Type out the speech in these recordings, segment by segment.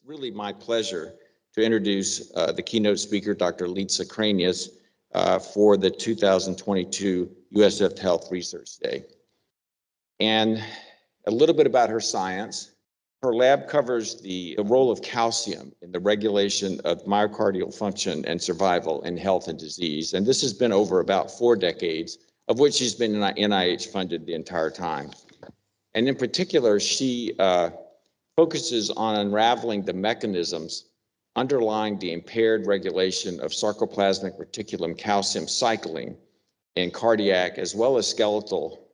really my pleasure to introduce the keynote speaker, Dr. Litsa Kranias, for the 2022 USF Health Research Day. And a little bit about her science. Her lab covers the role of calcium in the regulation of myocardial function and survival in health and disease. And this has been over about 4 decades, of which she's been NIH funded the entire time. And in particular, she focuses on unraveling the mechanisms underlying the impaired regulation of sarcoplasmic reticulum calcium cycling in cardiac as well as skeletal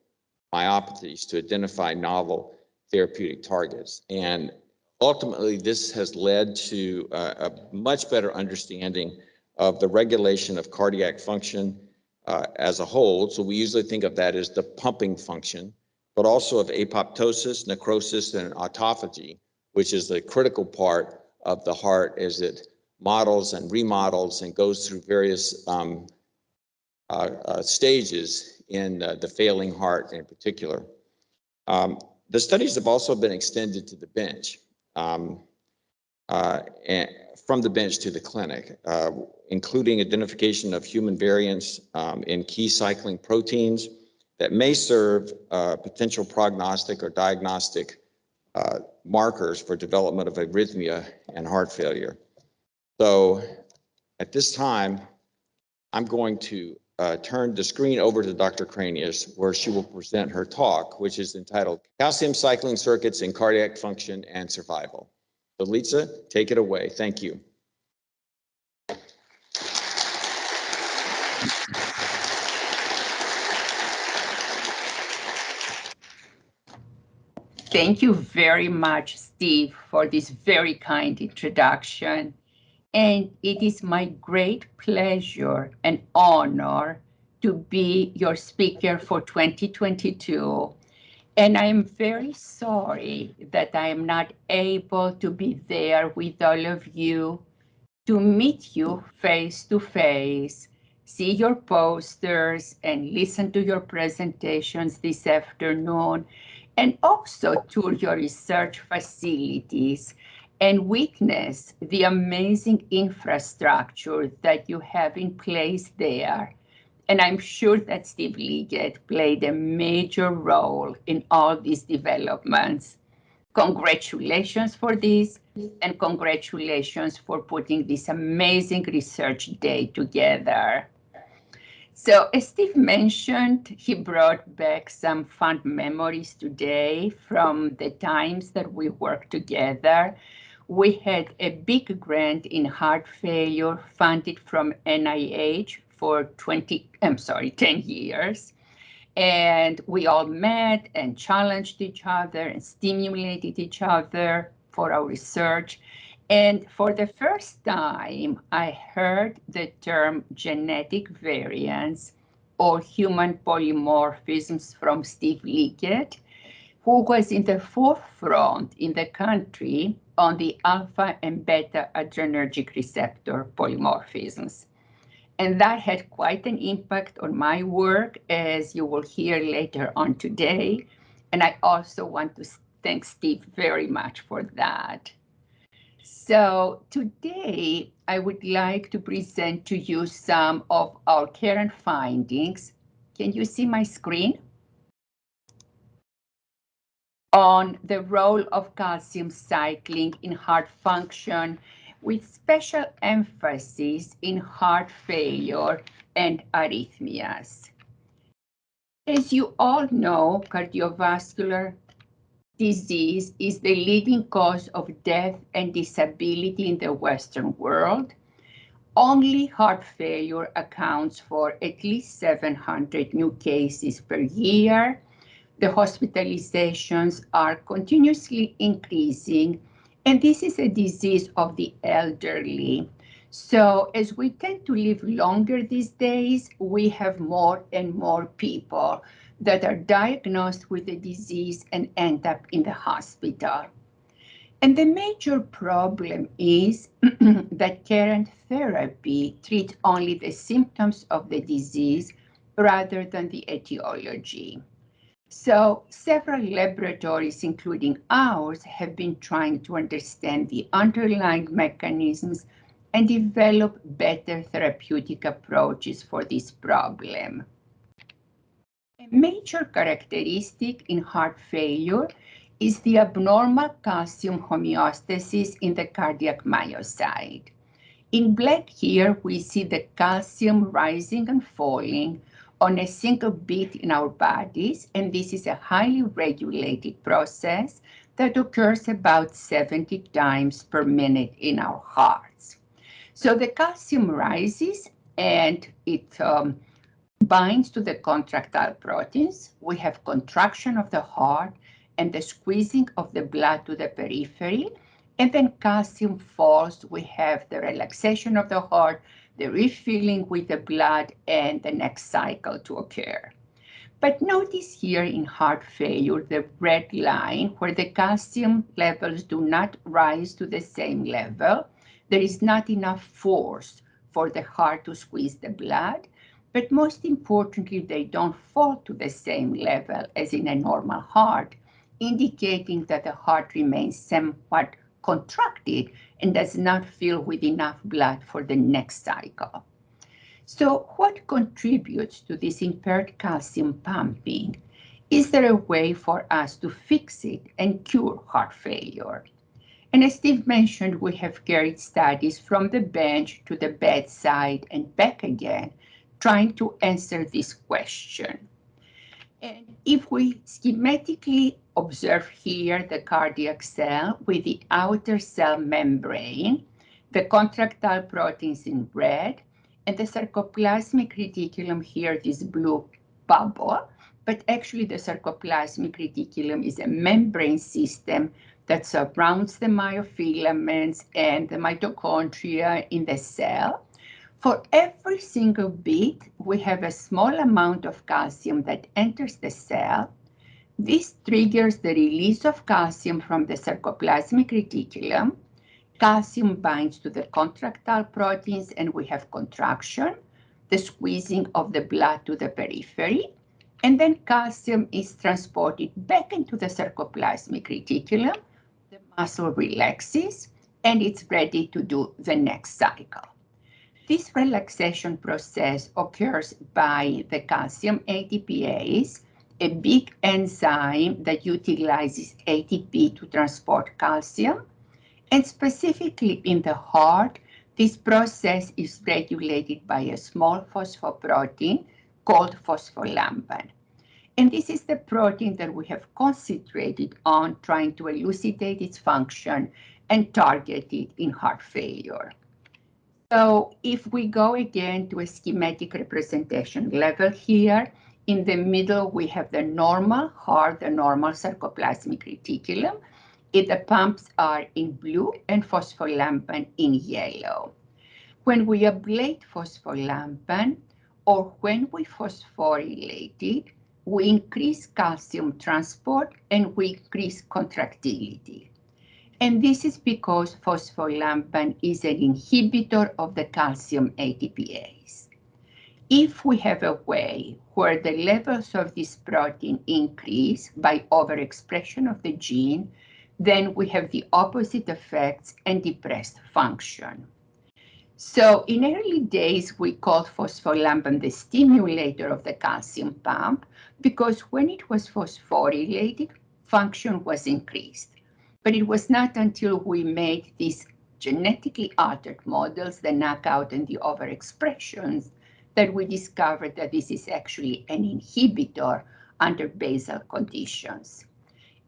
myopathies to identify novel therapeutic targets. And ultimately, this has led to a much better understanding of the regulation of cardiac function as a whole. So we usually think of that as the pumping function, but also of apoptosis, necrosis, and autophagy, which is the critical part of the heart as it models and remodels and goes through various stages in the failing heart in particular. The studies have also been extended to the bench, and from the bench to the clinic, including identification of human variants in key cycling proteins that may serve potential prognostic or diagnostic markers for development of arrhythmia and heart failure. So at this time, I'm going to turn the screen over to Dr. Kranias, where she will present her talk, which is entitled Calcium Cycling Circuits in Cardiac Function and Survival. So Litsa, take it away. Thank you. Thank you very much, Steve, for this very kind introduction. And it is my great pleasure and honor to be your speaker for 2022. And I am very sorry that I am not able to be there with all of you to meet you face to face, see your posters, and listen to your presentations this afternoon, and also tour your research facilities and witness the amazing infrastructure that you have in place there. And I'm sure that Steve Liggett played a major role in all these developments. Congratulations for this, and congratulations for putting this amazing research day together. So as Steve mentioned, he brought back some fond memories today from the times that we worked together. We had a big grant in heart failure funded from NIH for 10 years. And we all met and challenged each other and stimulated each other for our research. And for the first time, I heard the term genetic variants or human polymorphisms from Steve Liggett, who was in the forefront in the country on the alpha and beta adrenergic receptor polymorphisms. And that had quite an impact on my work, as you will hear later on today. And I also want to thank Steve very much for that. So today, I would like to present to you some of our current findings. Can you see my screen? On the role of calcium cycling in heart function, with special emphasis in heart failure and arrhythmias. As you all know, cardiovascular disease is the leading cause of death and disability in the Western world. Only heart failure accounts for at least 700 new cases per year. The hospitalizations are continuously increasing, and this is a disease of the elderly. So as we tend to live longer these days, we have more and more people that are diagnosed with the disease and end up in the hospital. And the major problem is that current therapy treats only the symptoms of the disease rather than the etiology. So several laboratories, including ours, have been trying to understand the underlying mechanisms and develop better therapeutic approaches for this problem. A major characteristic in heart failure is the abnormal calcium homeostasis in the cardiac myocyte. In black here, we see the calcium rising and falling on a single beat in our bodies, and this is a highly regulated process that occurs about 70 times per minute in our hearts. So the calcium rises and it binds to the contractile proteins. We have contraction of the heart and the squeezing of the blood to the periphery. And then calcium falls. We have the relaxation of the heart, the refilling with the blood, and the next cycle to occur. But notice here in heart failure, the red line where the calcium levels do not rise to the same level. There is not enough force for the heart to squeeze the blood. But most importantly, they don't fall to the same level as in a normal heart, indicating that the heart remains somewhat contracted and does not fill with enough blood for the next cycle. So what contributes to this impaired calcium pumping? Is there a way for us to fix it and cure heart failure? And as Steve mentioned, we have carried studies from the bench to the bedside and back again, trying to answer this question. And if we schematically observe here the cardiac cell with the outer cell membrane, the contractile proteins in red, and the sarcoplasmic reticulum here, this blue bubble, but actually the sarcoplasmic reticulum is a membrane system that surrounds the myofilaments and the mitochondria in the cell. For every single beat, we have a small amount of calcium that enters the cell. This triggers the release of calcium from the sarcoplasmic reticulum. Calcium binds to the contractile proteins and we have contraction, the squeezing of the blood to the periphery, and then calcium is transported back into the sarcoplasmic reticulum. The muscle relaxes and it's ready to do the next cycle. This relaxation process occurs by the calcium ATPase, a big enzyme that utilizes ATP to transport calcium. And specifically in the heart, this process is regulated by a small phosphoprotein called phospholamban. And this is the protein that we have concentrated on trying to elucidate its function and target it in heart failure. So if we go again to a schematic representation level here, in the middle we have the normal heart, the normal sarcoplasmic reticulum. The pumps are in blue and phospholamban in yellow. When we ablate phospholamban or when we phosphorylate it, we increase calcium transport and we increase contractility. And this is because phospholamban is an inhibitor of the calcium ATPase. If we have a way where the levels of this protein increase by overexpression of the gene, then we have the opposite effects and depressed function. So in early days, we called phospholamban the stimulator of the calcium pump because when it was phosphorylated, function was increased. But it was not until we made these genetically altered models, the knockout and the overexpressions, that we discovered that this is actually an inhibitor under basal conditions.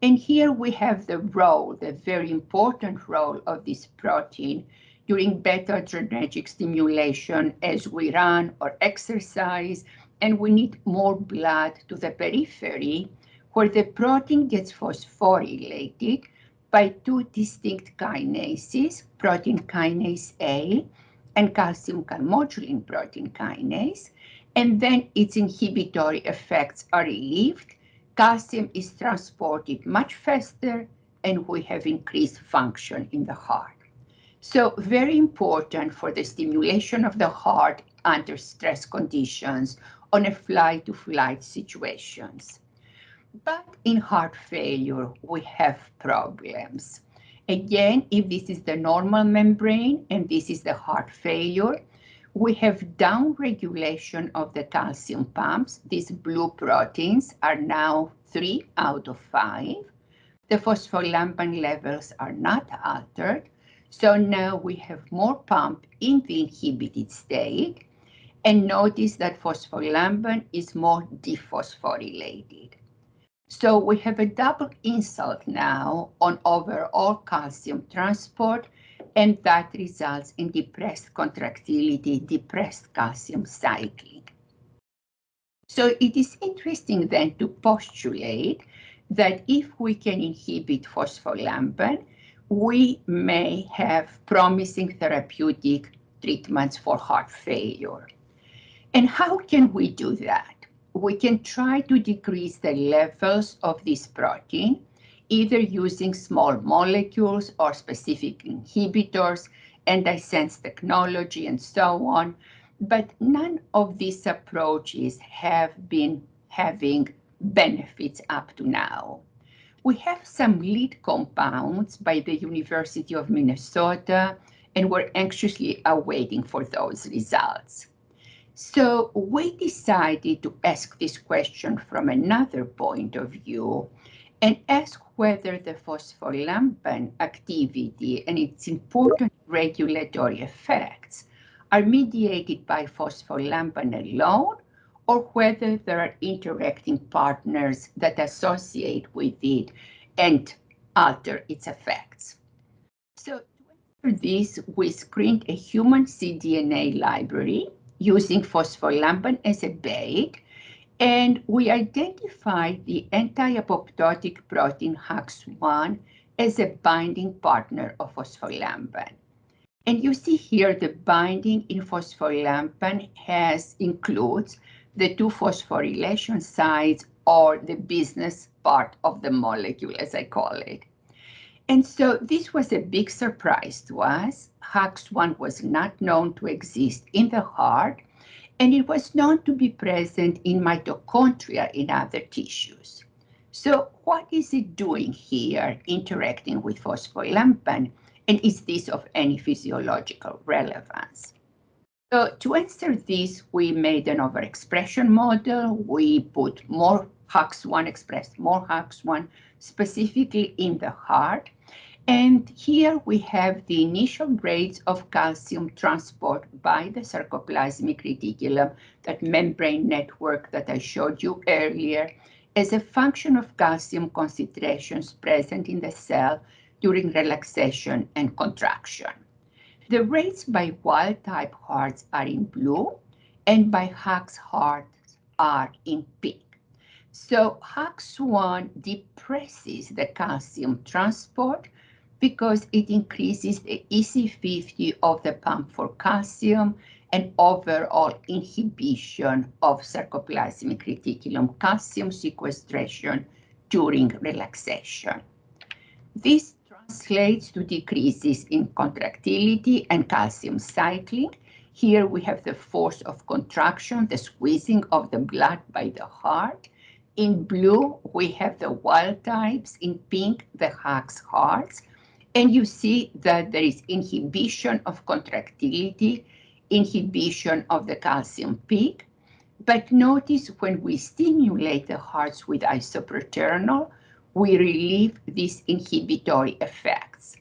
And here we have the role, the very important role of this protein during beta-adrenergic stimulation as we run or exercise, and we need more blood to the periphery, where the protein gets phosphorylated by two distinct kinases, protein kinase A and calcium calmodulin protein kinase, and then its inhibitory effects are relieved. Calcium is transported much faster, and we have increased function in the heart. So very important for the stimulation of the heart under stress conditions on a flight-to-flight situations. But in heart failure, we have problems. Again, if this is the normal membrane and this is the heart failure, we have downregulation of the calcium pumps. These blue proteins are now 3 out of 5. The phospholamban levels are not altered. So now we have more pump in the inhibited state. And notice that phospholamban is more dephosphorylated. So we have a double insult now on overall calcium transport, and that results in depressed contractility, depressed calcium cycling. So it is interesting then to postulate that if we can inhibit phospholamban, we may have promising therapeutic treatments for heart failure. And how can we do that? We can try to decrease the levels of this protein, either using small molecules or specific inhibitors, antisense technology, and so on. But none of these approaches have been having benefits up to now. We have some lead compounds by the University of Minnesota, and we're anxiously awaiting for those results. So we decided to ask this question from another point of view and ask whether the phospholamban activity and its important regulatory effects are mediated by phospholamban alone, or whether there are interacting partners that associate with it and alter its effects. So to answer this, we screened a human cDNA library using phospholamban as a bait, and we identified the anti-apoptotic protein HAX1 as a binding partner of phospholamban. And you see here the binding in phospholamban includes the two phosphorylation sites, or the business part of the molecule, as I call it. And so this was a big surprise to us. HAX1 was not known to exist in the heart, and it was known to be present in mitochondria in other tissues. So what is it doing here, interacting with phospholamban, and is this of any physiological relevance? So to answer this, we made an overexpression model. We put more HAX1, expressed more HAX1 specifically in the heart. And here we have the initial rates of calcium transport by the sarcoplasmic reticulum, that membrane network that I showed you earlier, as a function of calcium concentrations present in the cell during relaxation and contraction. The rates by wild-type hearts are in blue, and by HAX hearts are in pink. So HAX1 depresses the calcium transport because it increases the EC50 of the pump for calcium and overall inhibition of sarcoplasmic reticulum calcium sequestration during relaxation. This translates to decreases in contractility and calcium cycling. Here we have the force of contraction, the squeezing of the blood by the heart. In blue, we have the wild types. In pink, the HAX hearts. And you see that there is inhibition of contractility, inhibition of the calcium peak. But notice when we stimulate the hearts with isoproterenol, we relieve these inhibitory effects.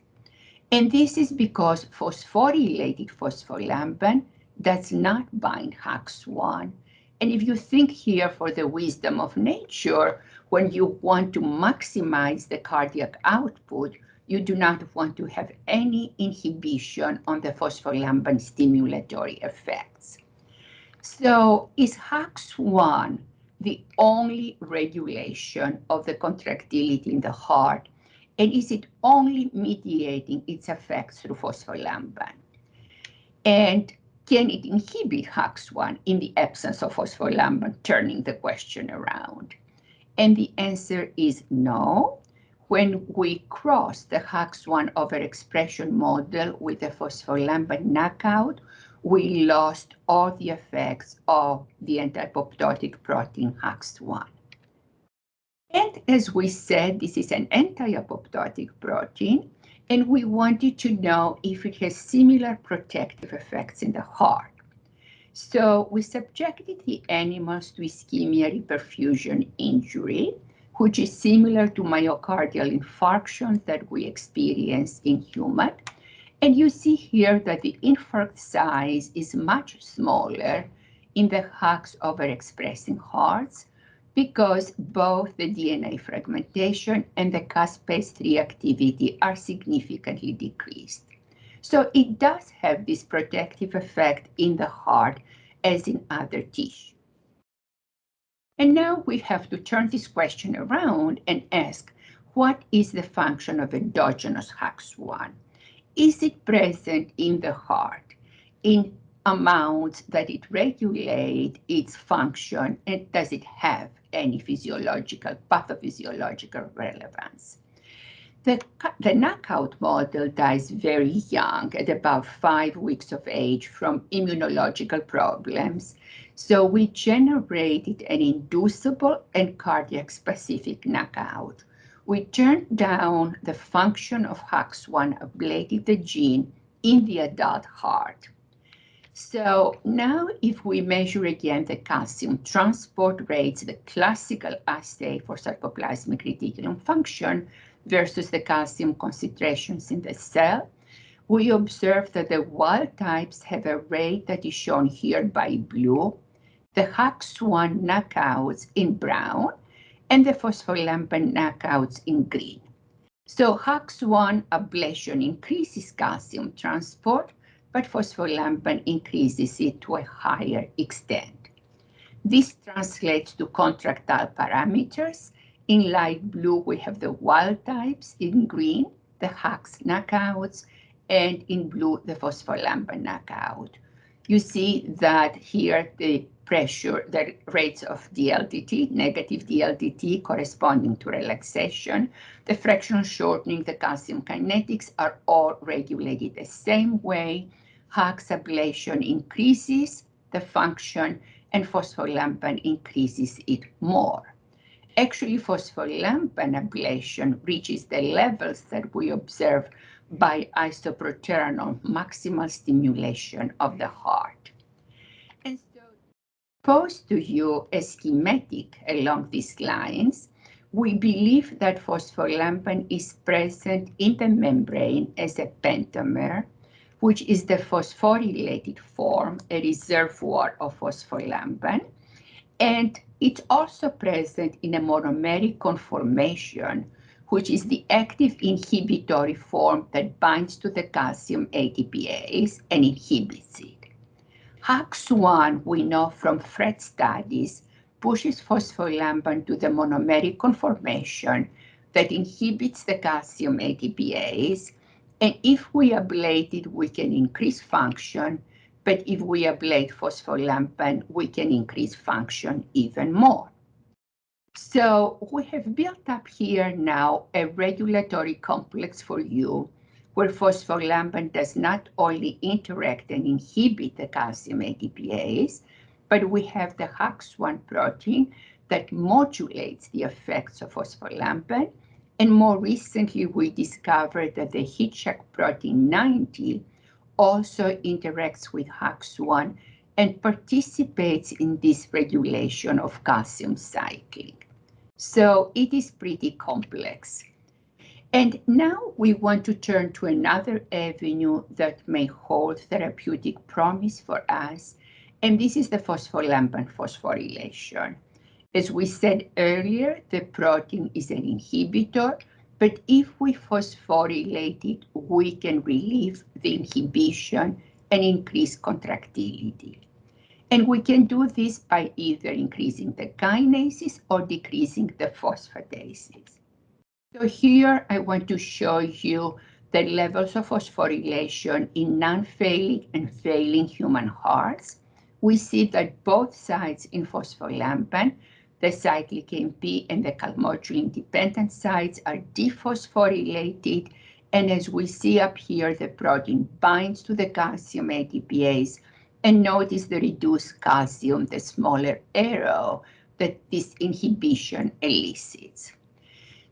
And this is because phosphorylated phospholamban does not bind HAX1. And if you think here for the wisdom of nature, when you want to maximize the cardiac output, you do not want to have any inhibition on the phospholamban stimulatory effects. So is HAX1 the only regulation of the contractility in the heart? And is it only mediating its effects through phospholamban? And can it inhibit HAX1 in the absence of phospholamban, turning the question around? And the answer is no. When we cross the HAX1 overexpression model with the phospholamban knockout, we lost all the effects of the anti-apoptotic protein HAX1. And as we said, this is an anti-apoptotic protein, and we wanted to know if it has similar protective effects in the heart. So we subjected the animals to ischemia reperfusion injury, which is similar to myocardial infarction that we experience in humans. And you see here that the infarct size is much smaller in the HUX overexpressing hearts because both the DNA fragmentation and the caspase-3 activity are significantly decreased. So it does have this protective effect in the heart as in other tissue. And now we have to turn this question around and ask, what is the function of endogenous HUX1? Is it present in the heart in amounts that it regulates its function, and does it have any physiological, pathophysiological relevance? The knockout model dies very young, at about 5 weeks of age, from immunological problems. So we generated an inducible and cardiac-specific knockout. We turned down the function of HUX1, ablated the gene in the adult heart. So now if we measure again the calcium transport rates, the classical assay for sarcoplasmic reticulum function versus the calcium concentrations in the cell, we observe that the wild types have a rate that is shown here by blue, the HUX1 knockouts in brown, and the phospholamban knockouts in green. So HUX1 ablation increases calcium transport, but phospholamban increases it to a higher extent. This translates to contractile parameters. In light blue, we have the wild types. In green, the HUX knockouts, and in blue, the phospholamban knockout. You see that here the pressure, the rates of DLDT, negative DLDT corresponding to relaxation, the fractional shortening, the calcium kinetics are all regulated the same way. HUX ablation increases the function and phospholamban increases it more. Actually, phospholamban ablation reaches the levels that we observe by isoproterenol maximal stimulation of the heart. And so, posed to you a schematic along these lines, we believe that phospholamban is present in the membrane as a pentamer, which is the phosphorylated form, a reservoir of phospholamban, and it's also present in a monomeric conformation, which is the active inhibitory form that binds to the calcium ATPase and inhibits it. HUX1, we know from FRET studies, pushes phospholamban to the monomeric conformation that inhibits the calcium ATPase, and if we ablate it, we can increase function, but if we ablate phospholamban, we can increase function even more. So we have built up here now a regulatory complex for you where phospholamban does not only interact and inhibit the calcium ATPase, but we have the HUX1 protein that modulates the effects of phospholamban. And more recently, we discovered that the HITCHAK protein 90 also interacts with HUX1 and participates in this regulation of calcium cycling. So it is pretty complex. And now we want to turn to another avenue that may hold therapeutic promise for us, and this is the phospholamban phosphorylation. As we said earlier, the protein is an inhibitor, but if we phosphorylate it, we can relieve the inhibition and increase contractility. And we can do this by either increasing the kinases or decreasing the phosphatases. So here I want to show you the levels of phosphorylation in non-failing and failing human hearts. We see that both sides in phospholamban, the cyclic AMP and the calmodulin-dependent sites, are dephosphorylated. And as we see up here, the protein binds to the calcium ATPase. And notice the reduced calcium, the smaller arrow, that this inhibition elicits.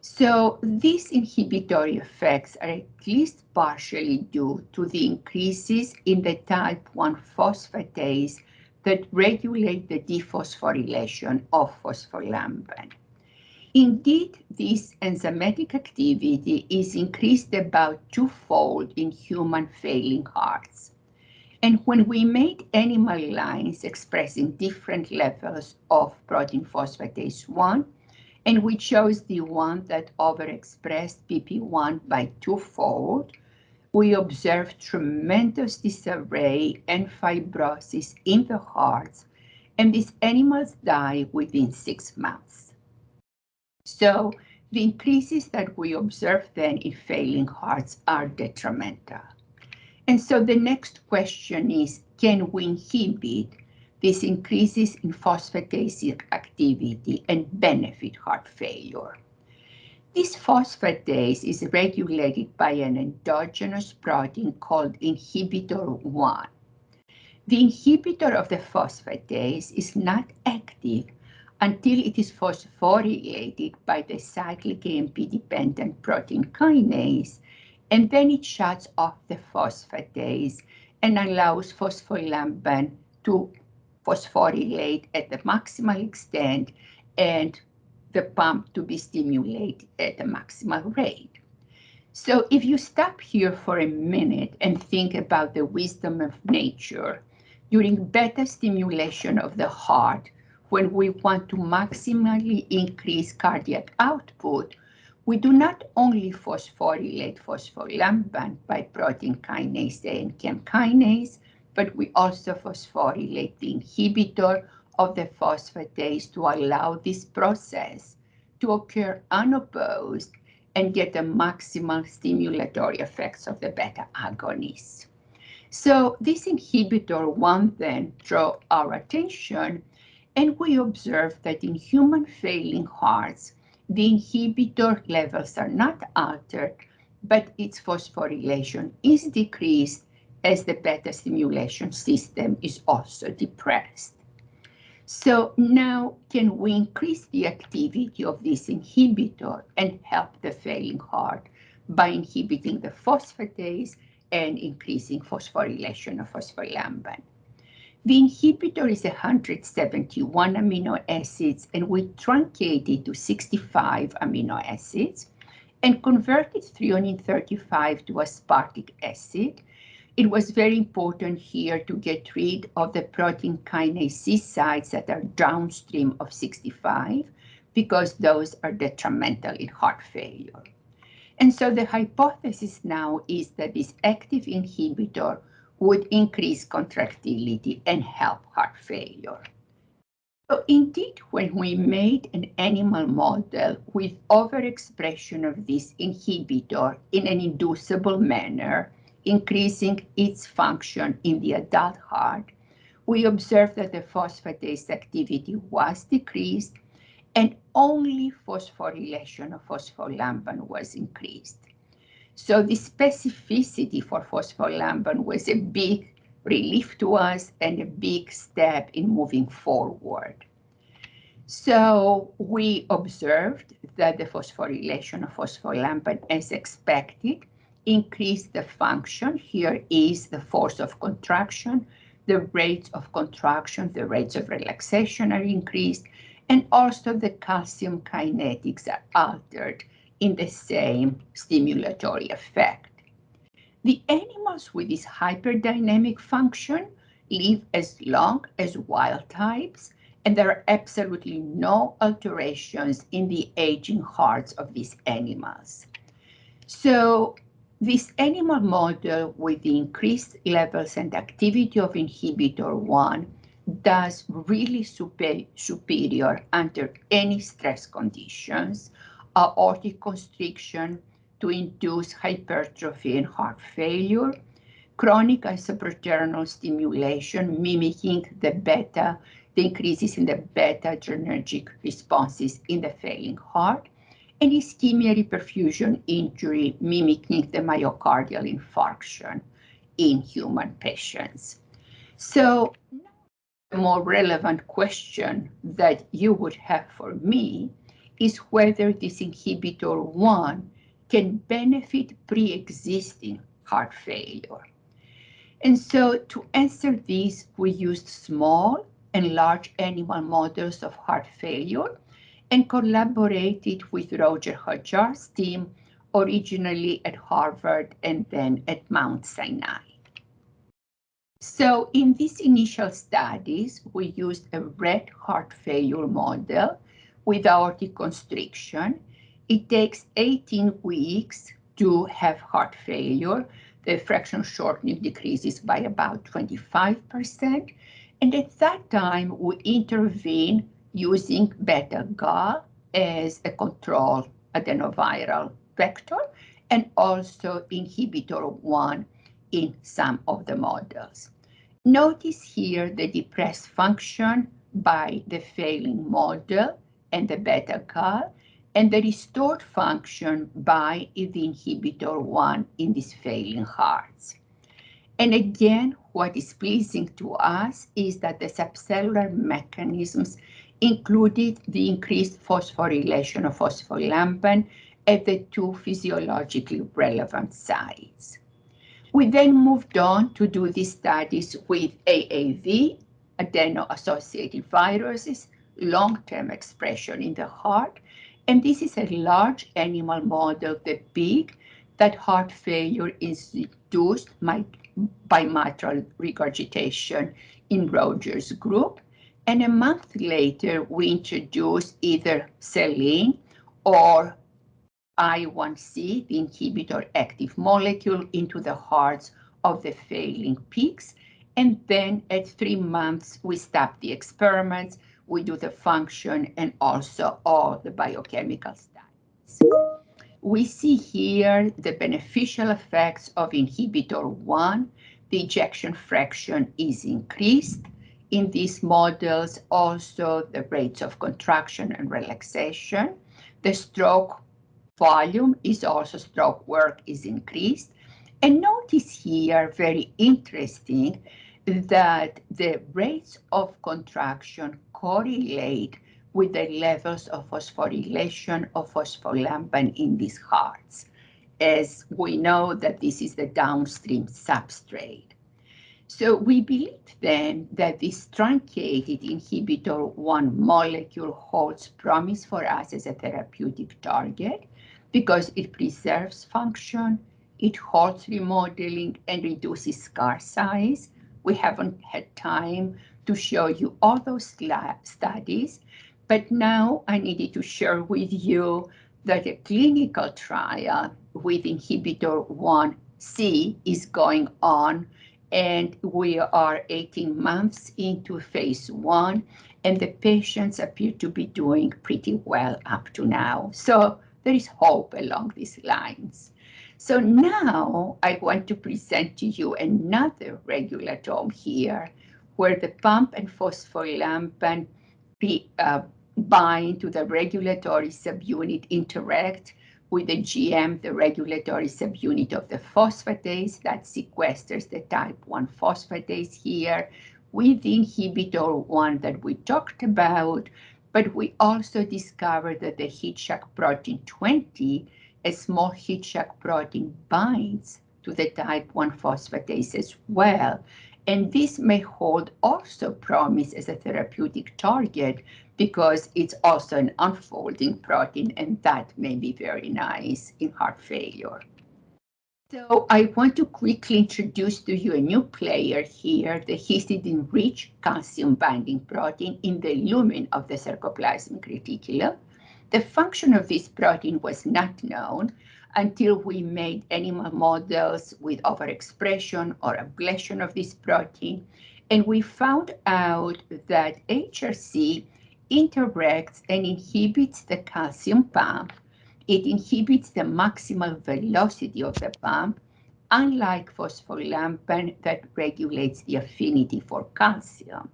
So these inhibitory effects are at least partially due to the increases in the type 1 phosphatase that regulate the dephosphorylation of phospholamban. Indeed, this enzymatic activity is increased about twofold in human failing hearts. And when we made animal lines expressing different levels of protein phosphatase 1, and we chose the one that overexpressed PP1 by twofold, we observed tremendous disarray and fibrosis in the hearts, and these animals die within 6 months. So the increases that we observe then in failing hearts are detrimental. And so the next question is, can we inhibit these increases in phosphatase activity and benefit heart failure? This phosphatase is regulated by an endogenous protein called inhibitor 1. The inhibitor of the phosphatase is not active until it is phosphorylated by the cyclic AMP-dependent protein kinase, and then it shuts off the phosphatase and allows phospholamban to phosphorylate at the maximal extent and the pump to be stimulated at the maximal rate. So if you stop here for a minute and think about the wisdom of nature, during beta stimulation of the heart, when we want to maximally increase cardiac output, we do not only phosphorylate phospholamban by protein kinase A and chem kinase, but we also phosphorylate the inhibitor of the phosphatase to allow this process to occur unopposed and get the maximal stimulatory effects of the beta agonists. So this inhibitor 1 then drew our attention, and we observed that in human failing hearts, the inhibitor levels are not altered, but its phosphorylation is decreased as the beta stimulation system is also depressed. So now, can we increase the activity of this inhibitor and help the failing heart by inhibiting the phosphatase and increasing phosphorylation of phospholamban? The inhibitor is 171 amino acids, and we truncate it to 65 amino acids and converted threonine 35 to aspartic acid. It was very important here to get rid of the protein kinase C sites that are downstream of 65, because those are detrimental in heart failure. And so the hypothesis now is that this active inhibitor would increase contractility and help heart failure. So indeed, when we made an animal model with overexpression of this inhibitor in an inducible manner, increasing its function in the adult heart, we observed that the phosphatase activity was decreased and only phosphorylation of phospholamban was increased. So the specificity for phospholamban was a big relief to us and a big step in moving forward. So we observed that the phosphorylation of phospholamban, as expected, increased the function. Here is the force of contraction, the rates of contraction, the rates of relaxation are increased, and also the calcium kinetics are altered in the same stimulatory effect. The animals with this hyperdynamic function live as long as wild types, and there are absolutely no alterations in the aging hearts of these animals. So this animal model with the increased levels and activity of inhibitor 1 does really superior under any stress conditions, aortic constriction to induce hypertrophy and heart failure, chronic isoproternal stimulation mimicking the increases in the beta-adrenergic responses in the failing heart, and ischemia reperfusion injury mimicking the myocardial infarction in human patients. So the more relevant question that you would have for me is whether this inhibitor 1 can benefit pre-existing heart failure. And so to answer this, we used small and large animal models of heart failure and collaborated with Roger Hajar's team, originally at Harvard and then at Mount Sinai. So in these initial studies, we used a rat heart failure model with aortic constriction. It takes 18 weeks to have heart failure. The fraction shortening decreases by about 25%. And at that time, we intervene using beta-gal as a control adenoviral vector and also inhibitor 1 in some of the models. Notice here the depressed function by the failing model and the beta-gal, and the restored function by the inhibitor 1 in these failing hearts. And again, what is pleasing to us is that the subcellular mechanisms included the increased phosphorylation of phospholamban at the 2 physiologically relevant sites. We then moved on to do these studies with AAV, adeno-associated viruses, long-term expression in the heart, and this is a large animal model, the pig, that heart failure is induced by mitral regurgitation in Roger's group. And a month later, we introduced either Selene or I1C, the inhibitor active molecule, into the hearts of the failing pigs. And then at 3 months, we stop the experiments, we do the function and also all the biochemical studies. We see here the beneficial effects of inhibitor 1. The ejection fraction is increased. In these models, also the rates of contraction and relaxation. The stroke volume is also, stroke work is increased. And notice here, very interesting, that the rates of contraction correlate with the levels of phosphorylation of phospholamban in these hearts, as we know that this is the downstream substrate. So we believe then that this truncated inhibitor 1 molecule holds promise for us as a therapeutic target because it preserves function, it halts remodeling and reduces scar size. We haven't had time to show you all those studies, but now I needed to share with you that a clinical trial with inhibitor 1C is going on, and we are 18 months into phase 1, and the patients appear to be doing pretty well up to now. So there is hope along these lines. So now I want to present to you another regulatome here, where the pump and phospholamban bind to the regulatory subunit, interact with the GM, the regulatory subunit of the phosphatase that sequesters the type 1 phosphatase here, with the inhibitor 1 that we talked about, but we also discovered that the Hitchcock protein 20, a small Hitchcock protein, binds to the type 1 phosphatase as well. And this may hold also promise as a therapeutic target because it's also an unfolding protein, and that may be very nice in heart failure. So I want to quickly introduce to you a new player here, the histidine-rich calcium-binding protein in the lumen of the sarcoplasmic reticulum. The function of this protein was not known until we made animal models with overexpression or ablation of this protein, and we found out that HRC interacts and inhibits the calcium pump. It inhibits the maximal velocity of the pump, unlike phospholamban that regulates the affinity for calcium.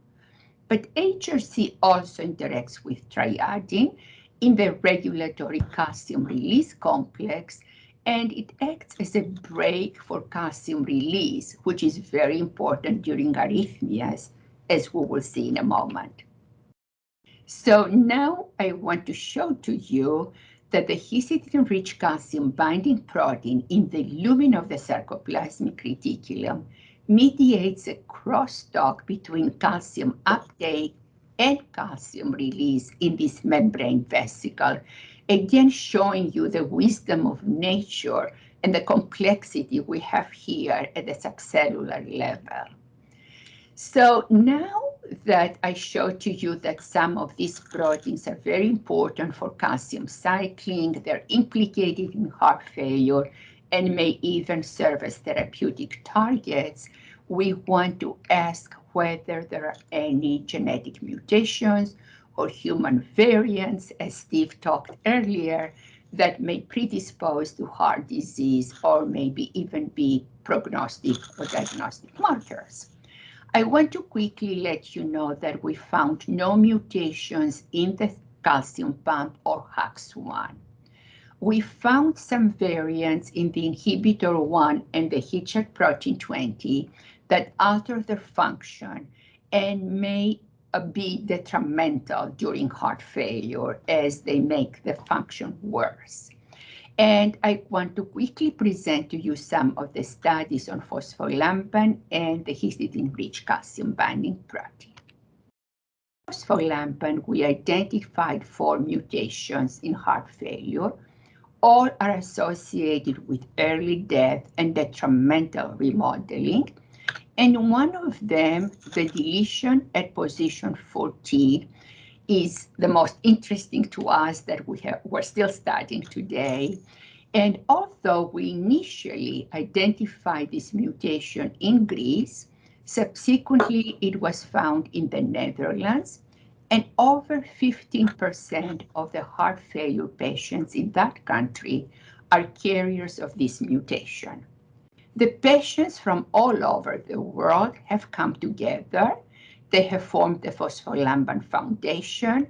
But HRC also interacts with triadine in the regulatory calcium release complex, and it acts as a brake for calcium release, which is very important during arrhythmias, as we will see in a moment. So now I want to show to you that the histidine-rich calcium binding protein in the lumen of the sarcoplasmic reticulum mediates a crosstalk between calcium uptake and calcium release in this membrane vesicle, again showing you the wisdom of nature and the complexity we have here at the subcellular level. So now that I showed to you that some of these proteins are very important for calcium cycling, they're implicated in heart failure, and may even serve as therapeutic targets, we want to ask whether there are any genetic mutations or human variants, as Steve talked earlier, that may predispose to heart disease or maybe even be prognostic or diagnostic markers. I want to quickly let you know that we found no mutations in the calcium pump or HAX1. We found some variants in the inhibitor 1 and the Hitchcock protein 20 that alter their function and may be detrimental during heart failure as they make the function worse. And I want to quickly present to you some of the studies on phospholamban and the histidine-rich calcium binding protein. Phospholamban, we identified 4 mutations in heart failure. All are associated with early death and detrimental remodeling. And one of them, the deletion at position 14, is the most interesting to us that we're still studying today. And although we initially identified this mutation in Greece, subsequently it was found in the Netherlands, and over 15% of the heart failure patients in that country are carriers of this mutation. The patients from all over the world have come together. They have formed the Phospholamban Foundation.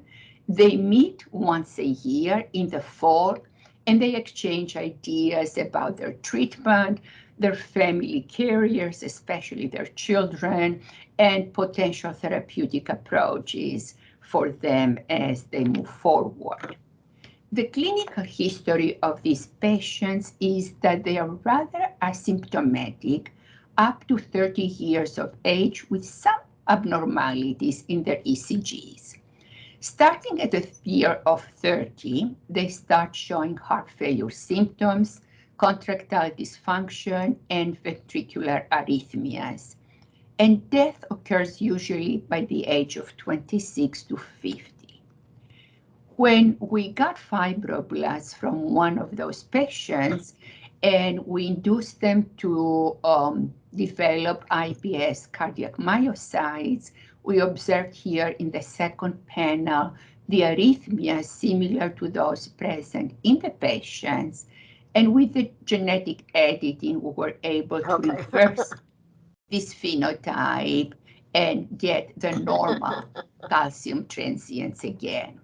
They meet once a year in the fall, and they exchange ideas about their treatment, their family carriers, especially their children, and potential therapeutic approaches for them as they move forward. The clinical history of these patients is that they are rather asymptomatic up to 30 years of age with some abnormalities in their ECGs. Starting at the year of 30, they start showing heart failure symptoms, contractile dysfunction, and ventricular arrhythmias. And death occurs usually by the age of 26 to 50. When we got fibroblasts from one of those patients and we induced them to develop iPS cardiac myocytes, we observed here in the second panel the arrhythmias similar to those present in the patients. And with the genetic editing, we were able to reverse this phenotype and get the normal calcium transients again.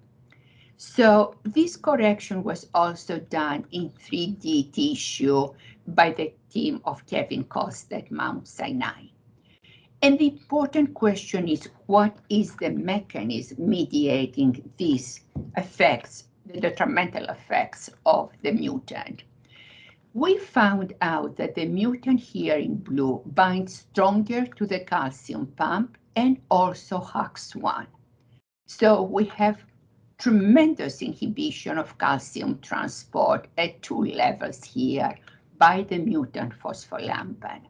So this correction was also done in 3D tissue by the team of Kevin Costa at Mount Sinai. And the important question is, what is the mechanism mediating these effects, the detrimental effects of the mutant? We found out that the mutant here in blue binds stronger to the calcium pump and also HAX1. So we have tremendous inhibition of calcium transport at 2 levels here by the mutant phospholamban.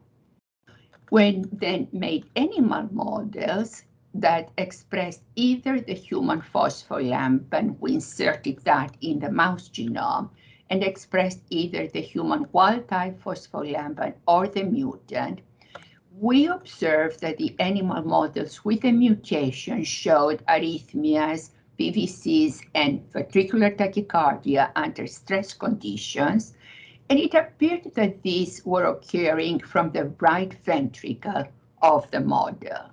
When then made animal models that expressed either the human phospholamban, we inserted that in the mouse genome, and expressed either the human wild-type phospholamban or the mutant, we observed that the animal models with the mutation showed arrhythmias, PVCs, and ventricular tachycardia under stress conditions, and it appeared that these were occurring from the right ventricle of the model.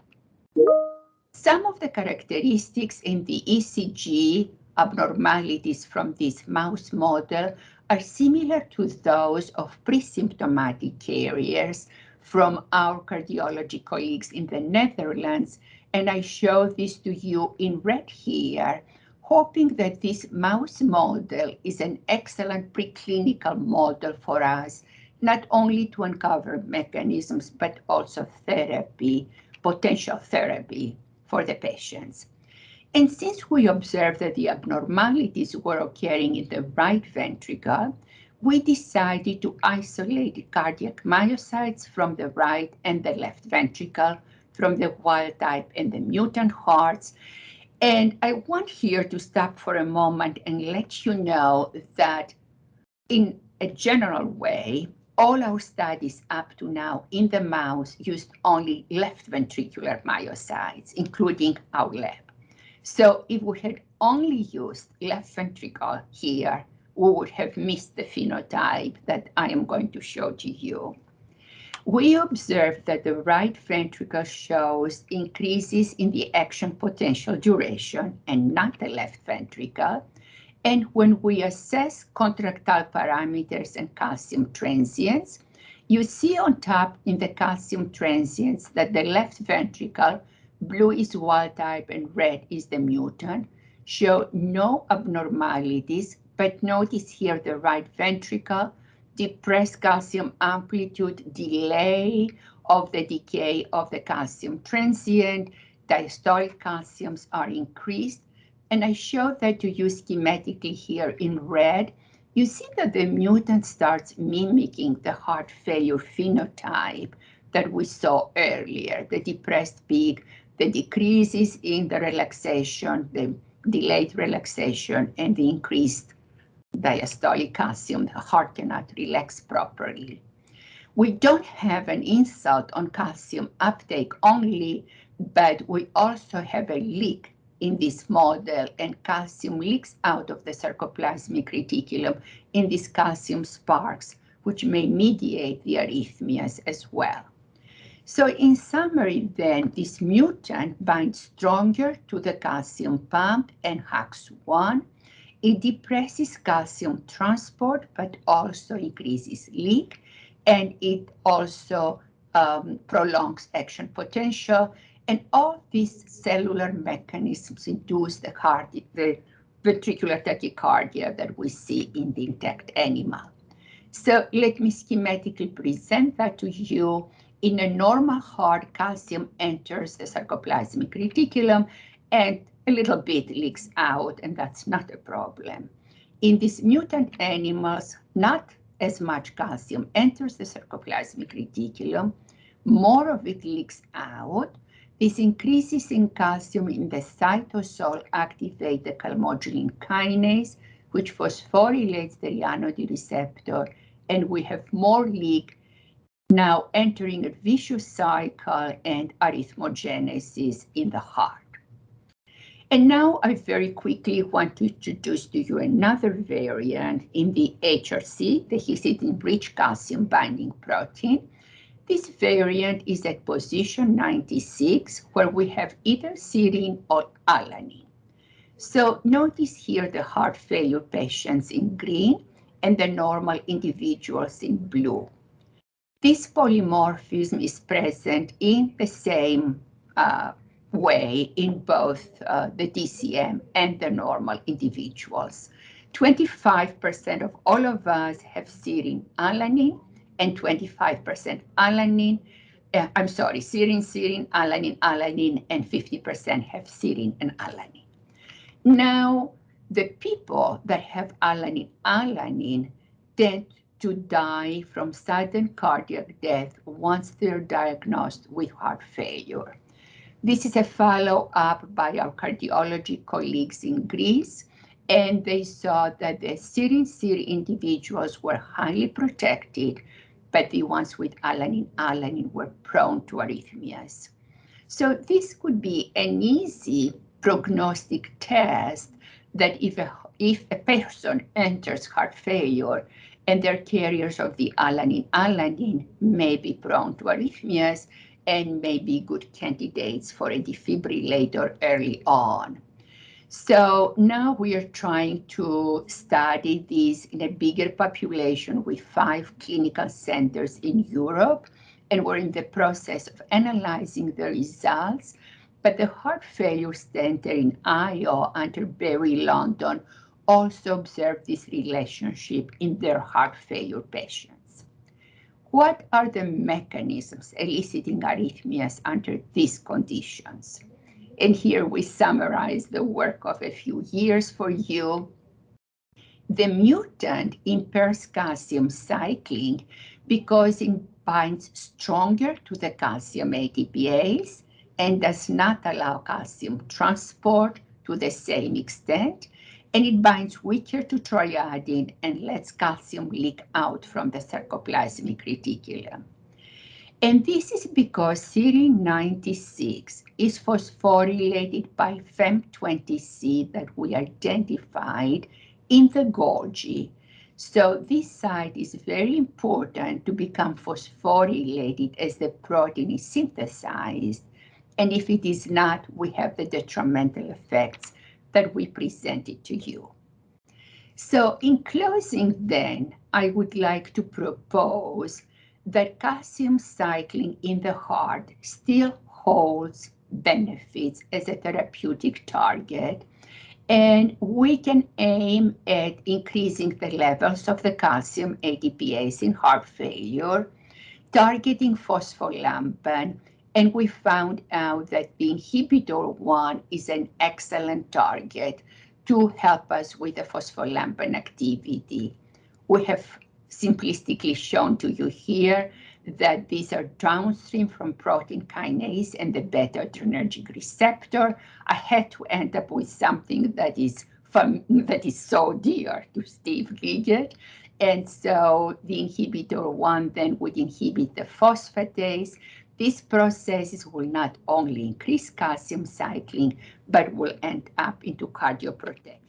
Some of the characteristics in the ECG abnormalities from this mouse model are similar to those of pre-symptomatic carriers from our cardiology colleagues in the Netherlands. And I show this to you in red here, hoping that this mouse model is an excellent preclinical model for us, not only to uncover mechanisms, but also therapy, potential therapy for the patients. And since we observed that the abnormalities were occurring in the right ventricle, we decided to isolate cardiac myocytes from the right and the left ventricle, from the wild type and the mutant hearts. And I want here to stop for a moment and let you know that in a general way, all our studies up to now in the mouse used only left ventricular myocytes, including our lab. So if we had only used left ventricle here, we would have missed the phenotype that I am going to show to you. We observed that the right ventricle shows increases in the action potential duration and not the left ventricle. And when we assess contractile parameters and calcium transients, you see on top in the calcium transients that the left ventricle, blue is wild type and red is the mutant, show no abnormalities, but notice here the right ventricle, depressed calcium amplitude, delay of the decay of the calcium transient, diastolic calciums are increased. And I show that to you schematically here in red. You see that the mutant starts mimicking the heart failure phenotype that we saw earlier, the depressed peak, the decreases in the relaxation, the delayed relaxation, and the increased diastolic calcium. The heart cannot relax properly. We don't have an insult on calcium uptake only, but we also have a leak in this model, and calcium leaks out of the sarcoplasmic reticulum in these calcium sparks, which may mediate the arrhythmias as well. So in summary then, this mutant binds stronger to the calcium pump and HAX1. It depresses calcium transport, but also increases leak, and it also prolongs action potential. And all these cellular mechanisms induce the ventricular tachycardia that we see in the intact animal. So let me schematically present that to you. In a normal heart, calcium enters the sarcoplasmic reticulum and a little bit leaks out, and that's not a problem. In these mutant animals, not as much calcium enters the sarcoplasmic reticulum, more of it leaks out. This increases in calcium in the cytosol activate the calmodulin kinase, which phosphorylates the Raynaud receptor, and we have more leak now entering a vicious cycle and arrhythmogenesis in the heart. And now I very quickly want to introduce to you another variant in the HRC, the histidine-rich calcium binding protein. This variant is at position 96, where we have either serine or alanine. So notice here the heart failure patients in green and the normal individuals in blue. This polymorphism is present in the same way in both the DCM and the normal individuals. 25% of all of us have serine alanine and 25% alanine. Serine, alanine, and 50% have serine and alanine. Now, the people that have alanine tend to die from sudden cardiac death once they're diagnosed with heart failure. This is a follow-up by our cardiology colleagues in Greece, and they saw that the serine individuals were highly protected, but the ones with alanine were prone to arrhythmias. So this could be an easy prognostic test that if a person enters heart failure and they're carriers of the alanine may be prone to arrhythmias and may be good candidates for a defibrillator early on. So now we are trying to study this in a bigger population with 5 clinical centers in Europe and we're in the process of analyzing the results. But the Heart Failure Center in Iowa under Barry London also observed this relationship in their heart failure patients. What are the mechanisms eliciting arrhythmias under these conditions? And here we summarize the work of a few years for you. The mutant impairs calcium cycling because it binds stronger to the calcium ATPase and does not allow calcium transport to the same extent, and it binds weaker to triiodine and lets calcium leak out from the sarcoplasmic reticulum. And this is because serine 96 is phosphorylated by FEM20C that we identified in the Golgi. So this site is very important to become phosphorylated as the protein is synthesized. And if it is not, we have the detrimental effects that we presented to you. So in closing then, I would like to propose that calcium cycling in the heart still holds benefits as a therapeutic target, and we can aim at increasing the levels of the calcium ATPase in heart failure, targeting phospholamban, and we found out that the inhibitor 1 is an excellent target to help us with the phospholamban activity. We have simplistically shown to you here that these are downstream from protein kinase and the beta-adrenergic receptor. I had to end up with something that is so dear to Steve Liggett. And so the inhibitor 1 then would inhibit the phosphatase. These processes will not only increase calcium cycling, but will end up into cardioprotection.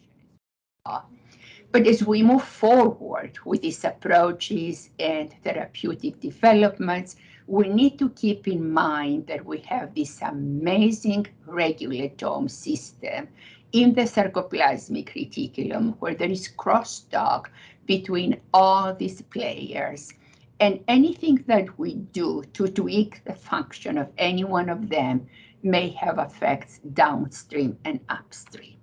But as we move forward with these approaches and therapeutic developments, we need to keep in mind that we have this amazing regulatome system in the sarcoplasmic reticulum where there is crosstalk between all these players. And anything that we do to tweak the function of any one of them may have effects downstream and upstream.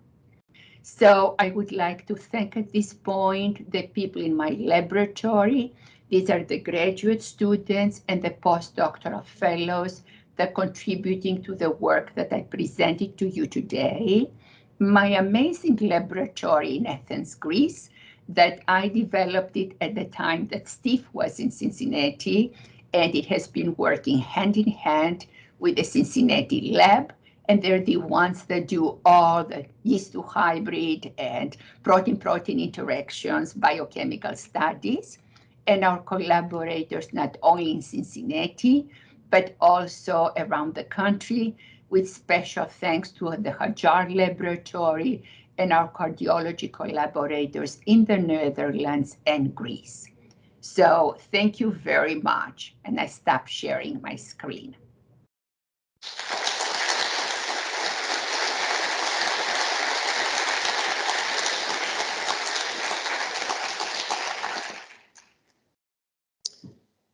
So I would like to thank at this point the people in my laboratory. These are the graduate students and the postdoctoral fellows that are contributing to the work that I presented to you today. My amazing laboratory in Athens, Greece, that I developed it at the time that Steve was in Cincinnati, and it has been working hand in hand with the Cincinnati lab. And they're the ones that do all the yeast-to hybrid and protein-protein interactions, biochemical studies. And our collaborators, not only in Cincinnati, but also around the country, with special thanks to the Hajar Laboratory and our cardiology collaborators in the Netherlands and Greece. So thank you very much. And I stop sharing my screen.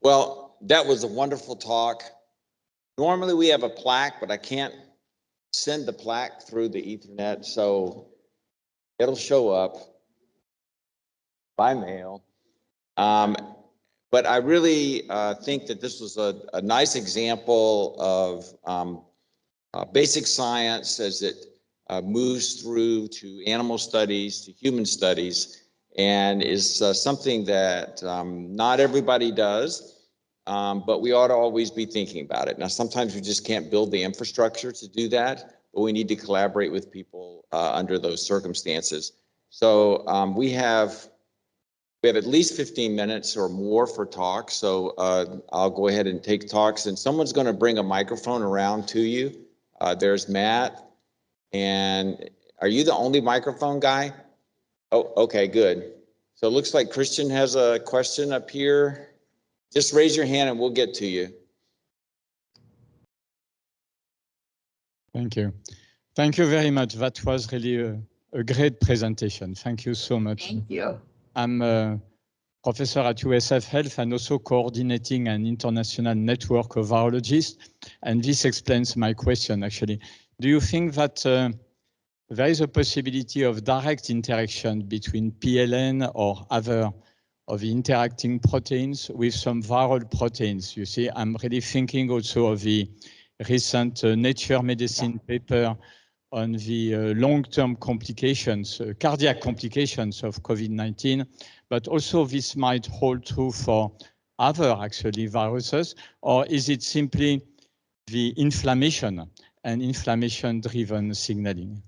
Well, that was a wonderful talk. Normally we have a plaque, but I can't send the plaque through the Ethernet, so it'll show up by mail. But I really think that this was a nice example of basic science as it moves through to animal studies, to human studies, and is something that not everybody does. But we ought to always be thinking about it. Now, sometimes we just can't build the infrastructure to do that, but we need to collaborate with people under those circumstances. So we have at least 15 minutes or more for talks. So I'll go ahead and take talks, and someone's going to bring a microphone around to you. There's Matt. And are you the only microphone guy? Oh, okay, good. So it looks like Christian has a question up here. Just raise your hand and we'll get to you. Thank you. Thank you very much. That was really a great presentation. Thank you so much. Thank you. I'm professor at USF Health and also coordinating an international network of virologists. And this explains my question, actually. Do you think that there is a possibility of direct interaction between PLN or other of the interacting proteins with some viral proteins? You see, I'm really thinking also of the recent Nature Medicine paper on the long-term complications, cardiac complications of COVID-19, but also this might hold true for other actually viruses, or is it simply the inflammation and inflammation-driven signaling?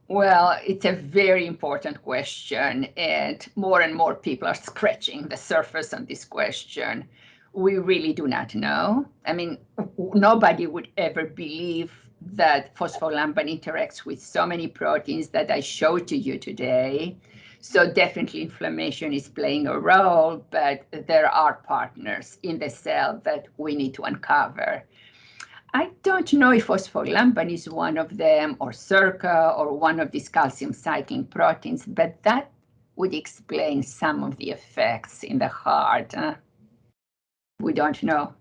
Well, it's a very important question, and more people are scratching the surface on this question. We really do not know. I mean, nobody would ever believe that phospholamban interacts with so many proteins that I showed to you today. So definitely inflammation is playing a role, but there are partners in the cell that we need to uncover. I don't know if phospholamban is one of them, or SERCA, or one of these calcium cycling proteins, but that would explain some of the effects in the heart. We don't know.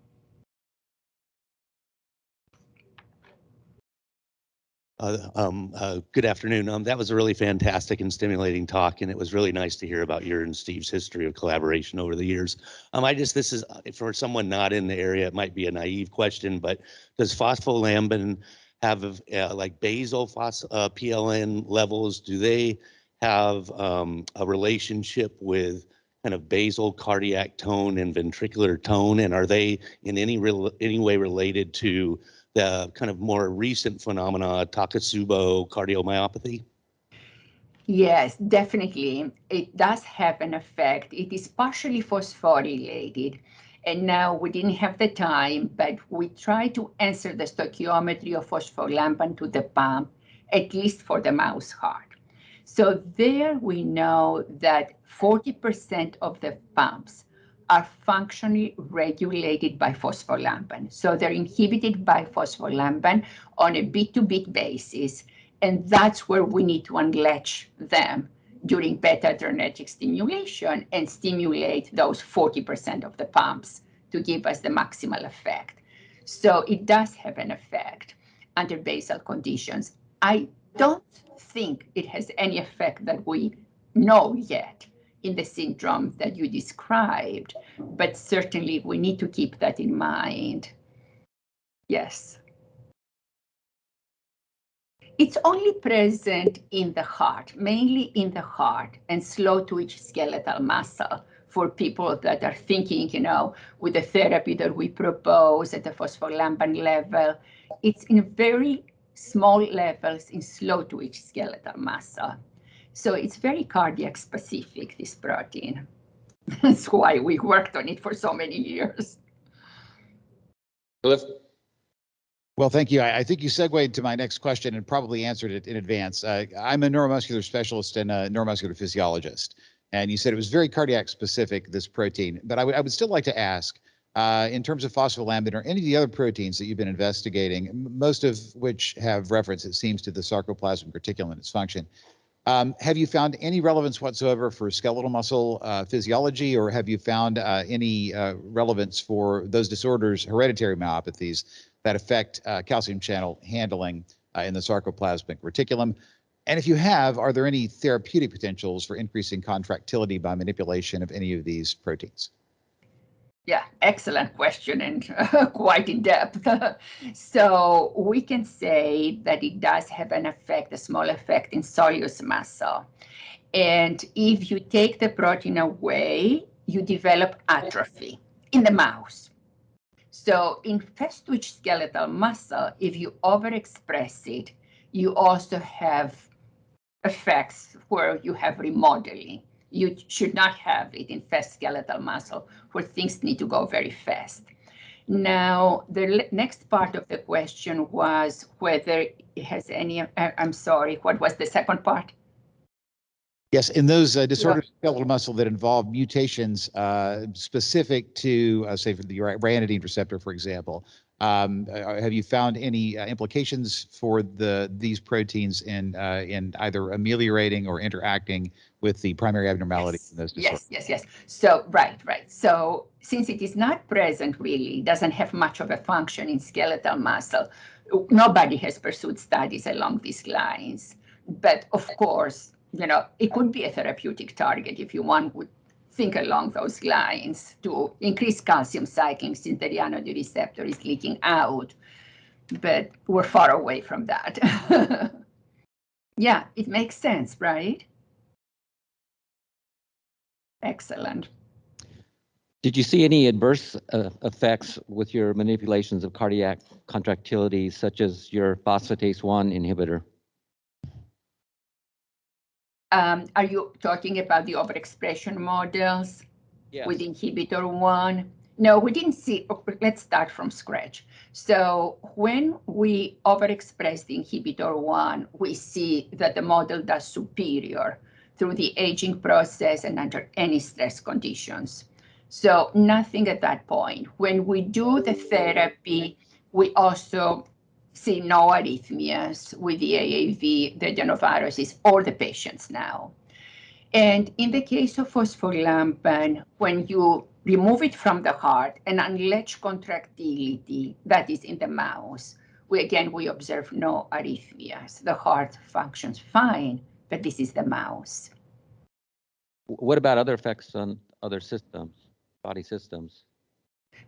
Good afternoon. That was a really fantastic and stimulating talk, and it was really nice to hear about your and Steve's history of collaboration over the years. This is for someone not in the area, it might be a naive question, but does phospholamban have like basal PLN levels? Do they have a relationship with kind of basal cardiac tone and ventricular tone, and are they in any way related to the kind of more recent phenomena, Takotsubo cardiomyopathy? Yes, definitely. It does have an effect. It is partially phosphorylated. And now we didn't have the time, but we tried to answer the stoichiometry of phospholamban to the pump, at least for the mouse heart. So there we know that 40% of the pumps are functionally regulated by phospholamban. So they're inhibited by phospholamban on a bit-to-bit basis, and that's where we need to unlatch them during beta-adrenergic stimulation and stimulate those 40% of the pumps to give us the maximal effect. So it does have an effect under basal conditions. I don't think it has any effect that we know yet in the syndrome that you described, but certainly we need to keep that in mind. Yes. It's only present in the heart, mainly in the heart, and slow twitch skeletal muscle for people that are thinking, with the therapy that we propose at the phospholamban level. It's in very small levels in slow twitch skeletal muscle. So it's very cardiac specific, this protein. That's why we worked on it for so many years. Cliff? Well, thank you. I think you segued to my next question and probably answered it in advance. I'm a neuromuscular specialist and a neuromuscular physiologist, and you said it was very cardiac specific, this protein. But I would still like to ask, in terms of phospholamban or any of the other proteins that you've been investigating, most of which have reference, it seems, to the sarcoplasmic reticulum and its function, have you found any relevance whatsoever for skeletal muscle physiology, or have you found any relevance for those disorders, hereditary myopathies, that affect calcium channel handling in the sarcoplasmic reticulum? And if you have, are there any therapeutic potentials for increasing contractility by manipulation of any of these proteins? Yeah, excellent question and quite in depth. So we can say that it does have an effect, a small effect in soleus muscle. And if you take the protein away, you develop atrophy in the mouse. So in fast twitch skeletal muscle, if you overexpress it, you also have effects where you have remodeling. You should not have it in fast skeletal muscle where things need to go very fast. Now, the next part of the question was whether it has any, I'm sorry, what was the second part? Yes, in those disorders of skeletal muscle that involve mutations specific to, say, for the ryanodine receptor, for example, have you found any implications for these proteins in either ameliorating or interacting with the primary abnormalities in those disorders? Yes. So, right. So since it is not present really, doesn't have much of a function in skeletal muscle, nobody has pursued studies along these lines. But of course, it could be a therapeutic target if one would think along those lines to increase calcium cycling since the ryanodine receptor is leaking out. But we're far away from that. Yeah, it makes sense, right? Excellent. Did you see any adverse effects with your manipulations of cardiac contractility, such as your phosphatase 1 inhibitor? Are you talking about the overexpression models with inhibitor 1? No, we didn't see. Let's start from scratch. So when we overexpress the inhibitor 1, we see that the model does superior through the aging process and under any stress conditions. So nothing at that point. When we do the therapy, we also see no arrhythmias with the AAV, the adenoviruses, or the patients now. And in the case of phospholamban, when you remove it from the heart and unlatch contractility, that is in the mouse, we observe no arrhythmias. The heart functions fine, but this is the mouse. What about other effects on other systems, body systems?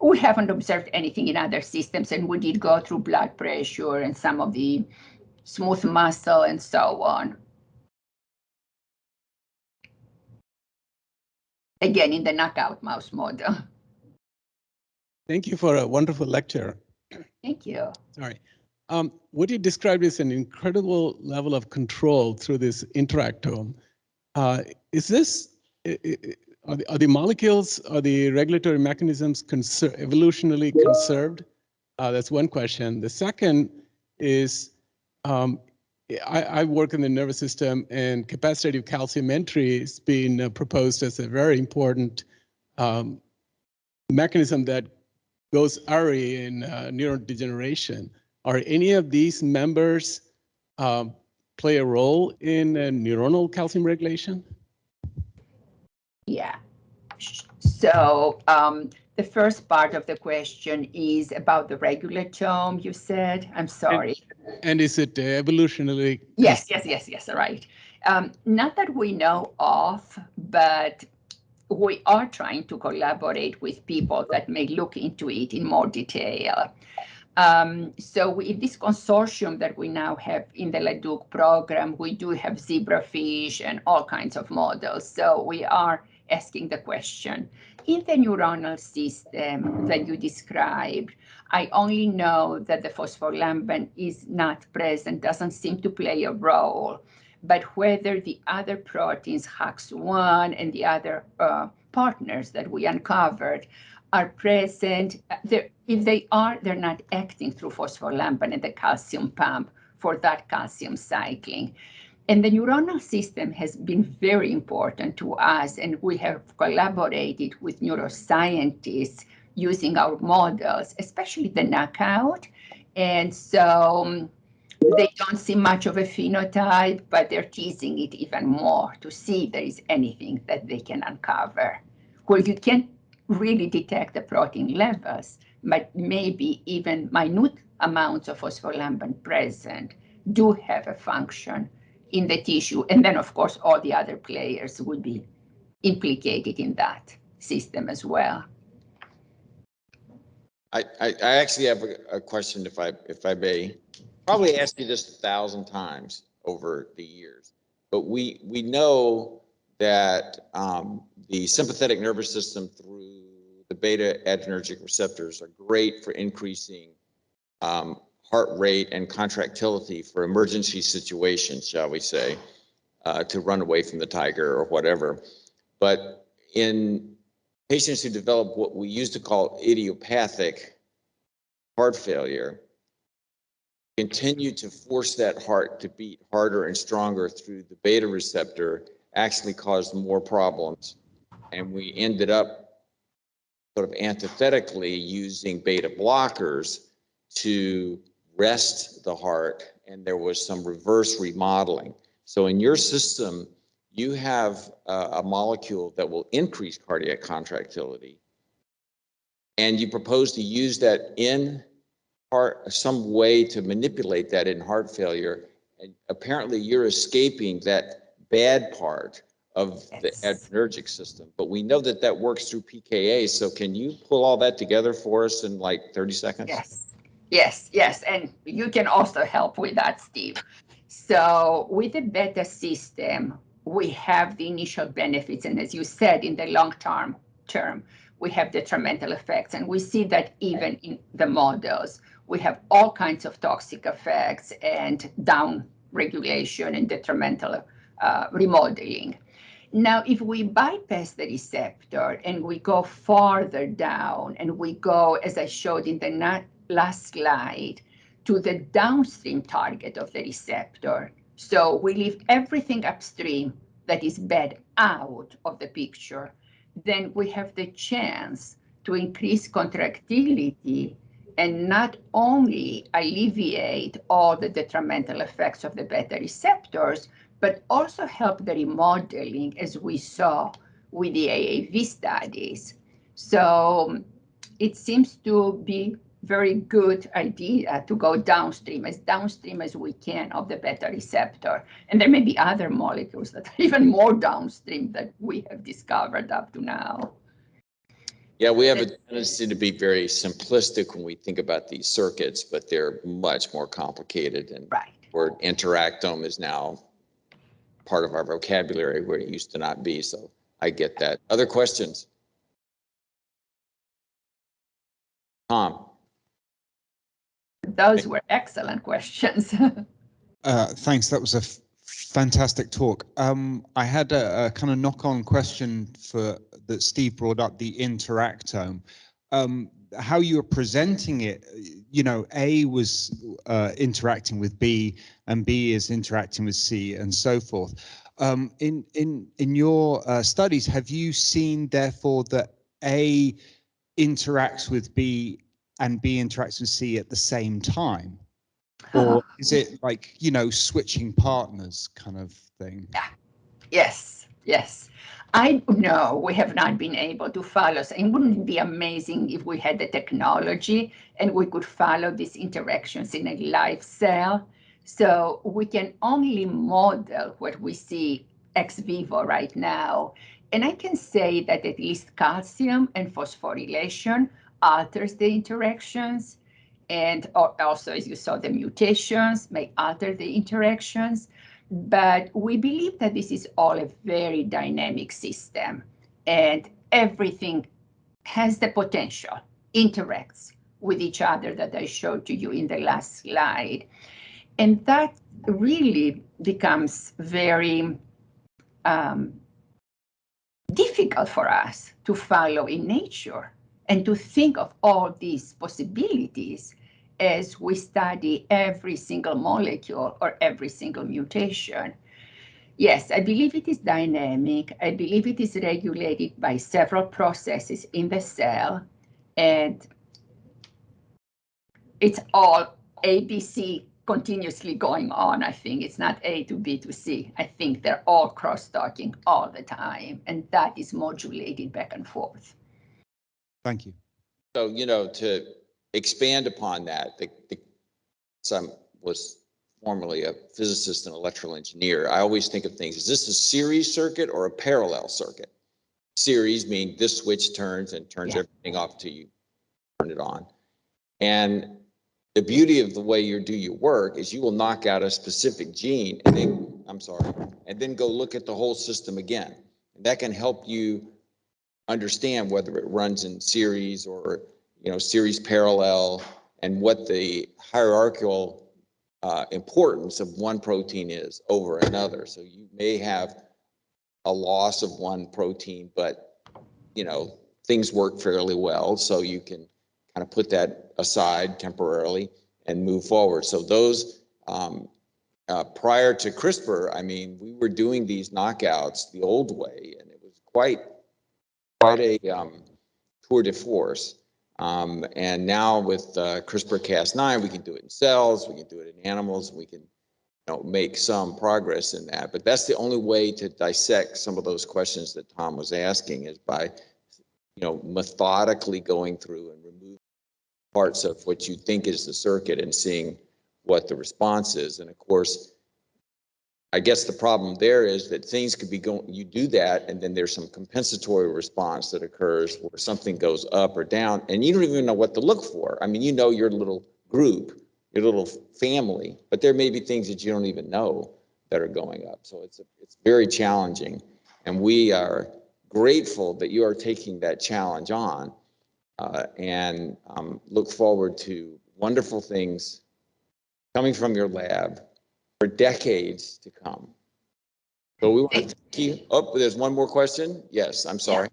We haven't observed anything in other systems, and we did go through blood pressure and some of the smooth muscle and so on. Again, in the knockout mouse model. Thank you for a wonderful lecture. Thank you. Sorry. What you described is an incredible level of control through this interactome. Is this, are the molecules, are the regulatory mechanisms evolutionarily conserved? That's one question. The second is, I work in the nervous system, and capacitive calcium entry is being proposed as a very important mechanism that goes array in neurodegeneration. Are any of these members play a role in neuronal calcium regulation? Yeah. So the first part of the question is about the regulatome, you said? I'm sorry. And is it evolutionarily? Yes, right. Not that we know of, but we are trying to collaborate with people that may look into it in more detail. So in this consortium that we now have in the Leduc program, we do have zebrafish and all kinds of models. So we are asking the question. In the neuronal system that you described, I only know that the phospholamban is not present, doesn't seem to play a role. But whether the other proteins, HAX1 and the other partners that we uncovered are present, if they are, they're not acting through phospholamban and the calcium pump for that calcium cycling. And the neuronal system has been very important to us, and we have collaborated with neuroscientists using our models, especially the knockout. And so they don't see much of a phenotype, but they're teasing it even more to see if there is anything that they can uncover. Well, you can't really detect the protein levels, but maybe even minute amounts of phospholamban present do have a function in the tissue. And then, of course, all the other players would be implicated in that system as well. I actually have a question, if I may. Probably asked you this 1,000 times over the years, but we know that the sympathetic nervous system through the beta adrenergic receptors are great for increasing heart rate and contractility for emergency situations, shall we say, to run away from the tiger or whatever. But in patients who develop what we used to call idiopathic heart failure, continue to force that heart to beat harder and stronger through the beta receptor actually caused more problems. And we ended up sort of antithetically using beta blockers to rest the heart, and there was some reverse remodeling. So in your system, you have a molecule that will increase cardiac contractility, and you propose to use that in heart, some way to manipulate that in heart failure. And apparently you're escaping that bad part of the adrenergic system, but we know that that works through PKA. So can you pull all that together for us in like 30 seconds? Yes. And you can also help with that, Steve. So with the beta system, we have the initial benefits. And as you said, in the long term, we have detrimental effects. And we see that even in the models, we have all kinds of toxic effects and down regulation and detrimental remodeling. Now, if we bypass the receptor and we go farther down and we go, as I showed in the last slide, to the downstream target of the receptor, so we leave everything upstream that is bad out of the picture, then we have the chance to increase contractility and not only alleviate all the detrimental effects of the beta receptors, but also help the remodeling, as we saw with the AAV studies. So it seems to be very good idea to go downstream as we can of the beta receptor. And there may be other molecules that are even more downstream that we have discovered up to now. Yeah, we have a tendency to be very simplistic when we think about these circuits, but they're much more complicated. And right. Word interactome is now part of our vocabulary where it used to not be. So I get that. Other questions? Tom. Those were excellent questions. Thanks. That was a fantastic talk. I had a kind of knock-on question that Steve brought up, the interactome. How you were presenting it, you know, A was interacting with B, and B is interacting with C, and so forth. In your studies, have you seen, therefore, that A interacts with B and B interacts with C at the same time? Or is it like, you know, switching partners kind of thing? Yeah. Yes. I know we have not been able to follow. So it wouldn't be amazing if we had the technology and we could follow these interactions in a live cell. So we can only model what we see ex vivo right now. And I can say that at least calcium and phosphorylation alters the interactions. And also, as you saw, the mutations may alter the interactions. But we believe that this is all a very dynamic system, and everything has the potential, interacts with each other that I showed to you in the last slide. And that really becomes very difficult for us to follow in nature and to think of all these possibilities as we study every single molecule or every single mutation. Yes, I believe it is dynamic. I believe it is regulated by several processes in the cell, and it's all ABC continuously going on. I think it's not A to B to C. I think they're all cross-talking all the time, and that is modulated back and forth. Thank you. So, you know, to expand upon that, some was formerly a physicist and electrical engineer. I always think of things, is this a series circuit or a parallel circuit? Series meaning this switch turns and turns everything off till you turn it on. And the beauty of the way you do your work is you will knock out a specific gene and then, and then go look at the whole system again. And that can help you understand whether it runs in series or, you know, series parallel, and what the hierarchical importance of one protein is over another. So you may have a loss of one protein, but, you know, things work fairly well. So you can kind of put that aside temporarily and move forward. So those prior to CRISPR, I mean, we were doing these knockouts the old way, and it was quite a tour de force. And now with CRISPR-Cas9, we can do it in cells, we can do it in animals, we can make some progress in that. But that's the only way to dissect some of those questions that Tom was asking, is by methodically going through and removing parts of what you think is the circuit and seeing what the response is. And of course, I guess the problem there is that things could be going, you do that, and then there's some compensatory response that occurs where something goes up or down, and you don't even know what to look for. I mean, you know your little group, your little family, but there may be things that you don't even know that are going up. So it's very challenging, and we are grateful that you are taking that challenge on, and look forward to wonderful things coming from your lab for decades to come. So we want to thank you. Oh, there's one more question. Yes, I'm sorry.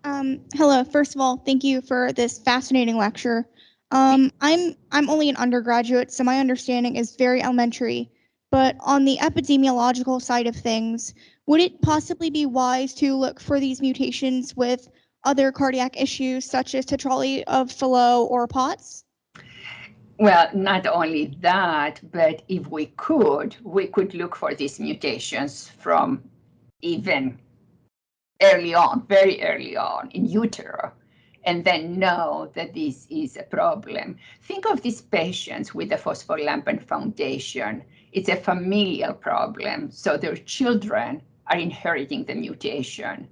Hello. First of all, thank you for this fascinating lecture. I'm only an undergraduate, so my understanding is very elementary. But on the epidemiological side of things, would it possibly be wise to look for these mutations with other cardiac issues such as tetralogy of Fallot or POTS? Well, not only that, but if we could look for these mutations from even early on, very early on in utero, and then know that this is a problem. Think of these patients with the phospholamban foundation. It's a familial problem, so their children are inheriting the mutation.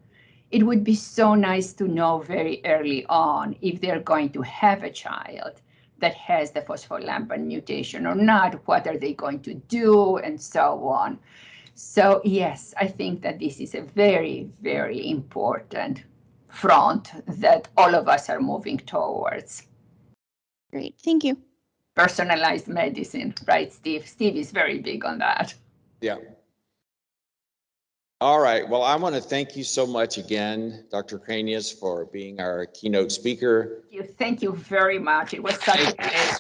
It would be so nice to know very early on if they're going to have a child that has the phospholamban mutation or not, what are they going to do, and so on. So yes, I think that this is a very, very important front that all of us are moving towards. Great, thank you. Personalized medicine, right, Steve? Steve is very big on that. Yeah. All right. Well, I want to thank you so much again, Dr. Kranias, for being our keynote speaker. Thank you very much. It was such a pleasure.